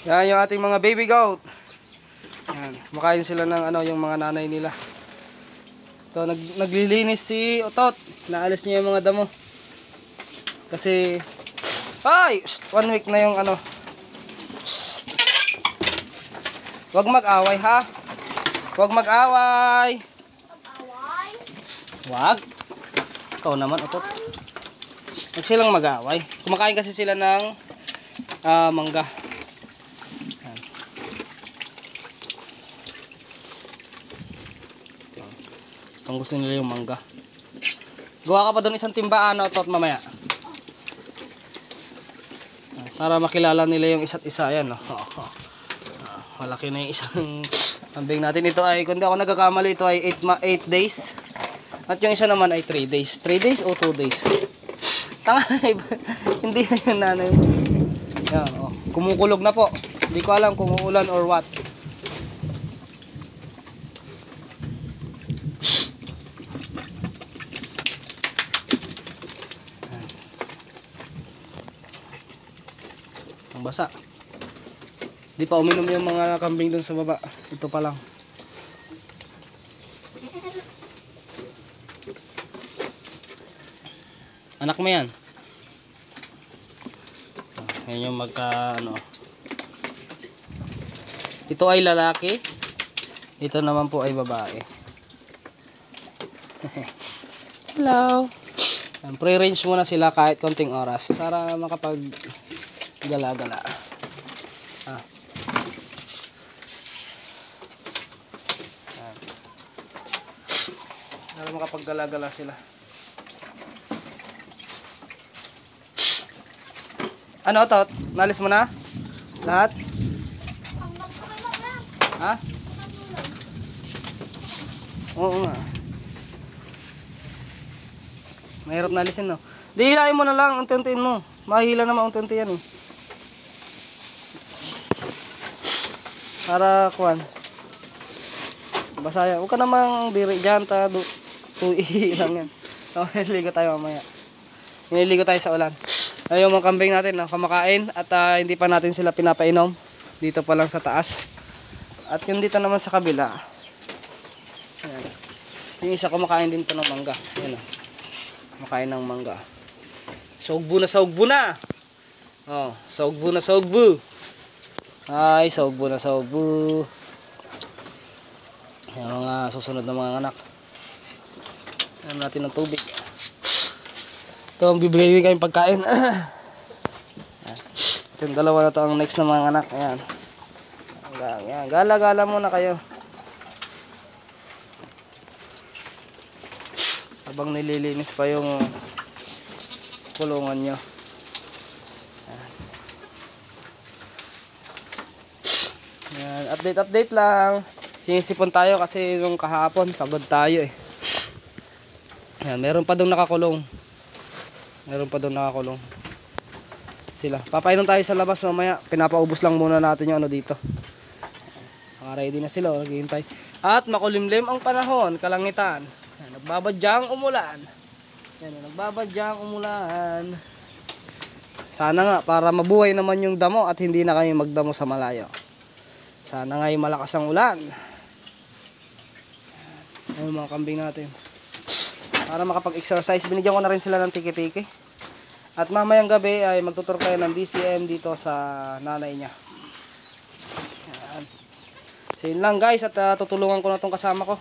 Yan yung ating mga baby goat. Yan, kumakain sila ng yung mga nanay nila. Ito, naglilinis si Otot. Naalis niya yung mga damo. Kasi, ay! 1 week na yung Huwag mag-away ha. Huwag mag-away. Huwag. Ikaw naman, Otot. Huwag silang mag-away. Kumakain kasi sila ng mangga. Gustong gusto nila yung mangga. Gawa ka pa doon isang timbaan, Otot, mamaya. Para makilala nila yung isa't isa. Yan, no? Malaki na yung isang kambing natin. Ito ay, kung di ako nagkakamali, ito ay 8 days. At yung isa naman ay 3 days. 3 days o 2 days? Tanga, hindi na yung nanay mo. Yan, oh. Kumukulog na po. Hindi ko alam kung uulan or what. Ang basa. Di pa uminom yung mga kambing dun sa baba. Ito pa lang. Anak mo yan. Yan yung Ito ay lalaki. Ito naman po ay babae. Hello. Pre-range muna sila kahit konting oras para makapag gala-gala. Para makapag gala-gala sila. Ano, Tot? Nalis mo na? Lahat? Ha? Oo nga. Mahirap nalisin, no? Di hilahin mo na lang, unti-untiin mo. Mahila naman unti-unti yan, eh. Para, kuwan. Basa yan. Huwag ka namang diri dyan, tuwi lang yan. Nililigo tayo mamaya. Nililigo tayo sa ulan. Ayun yung mga kambing natin, kumakain at hindi pa natin sila pinapainom. Dito pa lang sa taas. At yung dito naman sa kabila. Ayan. Yung isa kumakain din to ng mangga. Ayan, kumakain ng mangga. Saugbo na saugbo na. Oh, saugbo na saugbo. Ay, saugbo na saugbo. Yung mga susunod na mga anak. Ayan natin ng tubig. Ito ang bibigay kayong pagkain. Ito yung dalawa na to ang next na mga anak. Ayan. Ayan. Gala-gala muna kayo. Habang nililinis pa yung kulungan nyo. Ayan. Update lang. Sinisipon tayo kasi nung kahapon pagod tayo, eh. Ayan. Meron pa doon nakakulong. Sila. Papainom tayo sa labas mamaya. Pinapaubos lang muna natin yung dito. Ready na sila, naghihintay. At makulimlim ang panahon, kalangitan. Nagbabadyang umulan. Nagbabadyang umulan. Sana nga para mabuhay naman yung damo at hindi na kayo magdamo sa malayo. Sana nga yung malakas ang ulan. Ayun mga kambing natin. Para makapag-exercise, binigyan ko na rin sila ng tiki-tiki. At mamayang gabi ay magtuturo tayo ng DCM dito sa nanay niya. Ayan. So yun lang guys, at tutulungan ko na itong kasama ko.